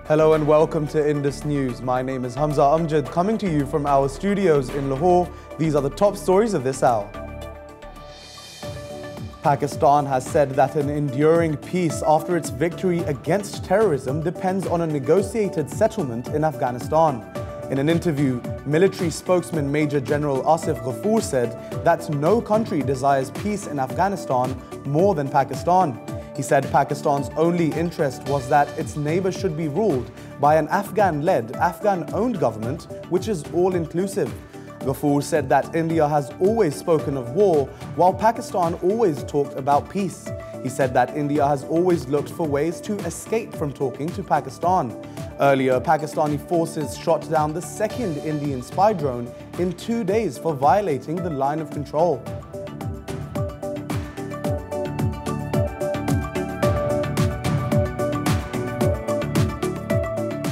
Hello and welcome to Indus News. My name is Hamza Amjad, coming to you from our studios in Lahore. These are the top stories of this hour. Pakistan has said that an enduring peace after its victory against terrorism depends on a negotiated settlement in Afghanistan. In an interview, military spokesman Major General Asif Ghafoor said that no country desires peace in Afghanistan more than Pakistan. He said Pakistan's only interest was that its neighbor should be ruled by an Afghan-led, Afghan-owned government, which is all-inclusive. Ghafoor said that India has always spoken of war, while Pakistan always talked about peace. He said that India has always looked for ways to escape from talking to Pakistan. Earlier, Pakistani forces shot down the second Indian spy drone in 2 days for violating the line of control.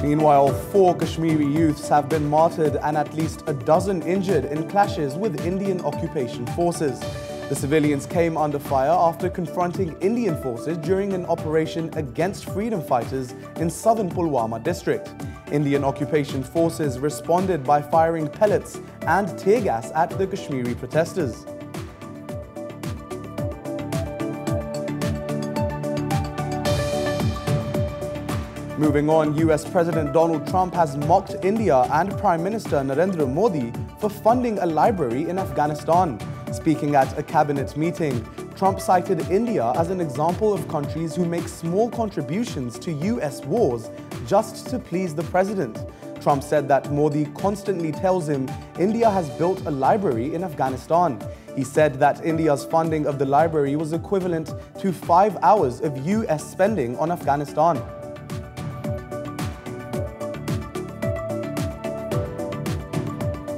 Meanwhile, 4 Kashmiri youths have been martyred and at least a dozen injured in clashes with Indian occupation forces. The civilians came under fire after confronting Indian forces during an operation against freedom fighters in southern Pulwama district. Indian occupation forces responded by firing pellets and tear gas at the Kashmiri protesters. Moving on, US President Donald Trump has mocked India and Prime Minister Narendra Modi for funding a library in Afghanistan. Speaking at a cabinet meeting, Trump cited India as an example of countries who make small contributions to US wars just to please the president. Trump said that Modi constantly tells him India has built a library in Afghanistan. He said that India's funding of the library was equivalent to 5 hours of US spending on Afghanistan.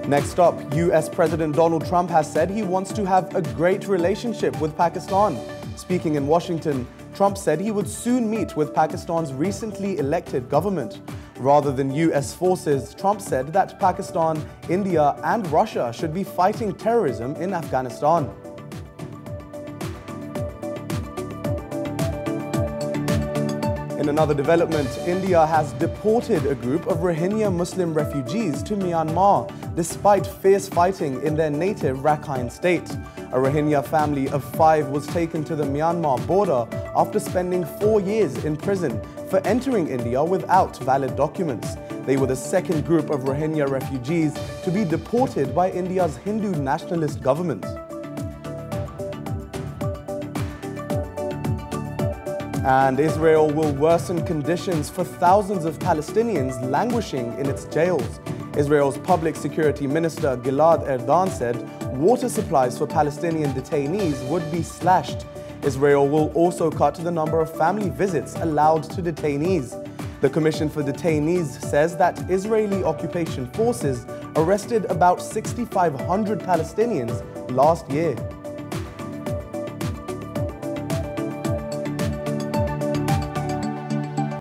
Next up, US President Donald Trump has said he wants to have a great relationship with Pakistan. Speaking in Washington, Trump said he would soon meet with Pakistan's recently elected government. Rather than US forces, Trump said that Pakistan, India and Russia should be fighting terrorism in Afghanistan. In another development, India has deported a group of Rohingya Muslim refugees to Myanmar, despite fierce fighting in their native Rakhine state. A Rohingya family of 5 was taken to the Myanmar border after spending 4 years in prison for entering India without valid documents. They were the second group of Rohingya refugees to be deported by India's Hindu nationalist government. And Israel will worsen conditions for thousands of Palestinians languishing in its jails. Israel's public security minister Gilad Erdan said water supplies for Palestinian detainees would be slashed. Israel will also cut the number of family visits allowed to detainees. The Commission for Detainees says that Israeli occupation forces arrested about 6,500 Palestinians last year.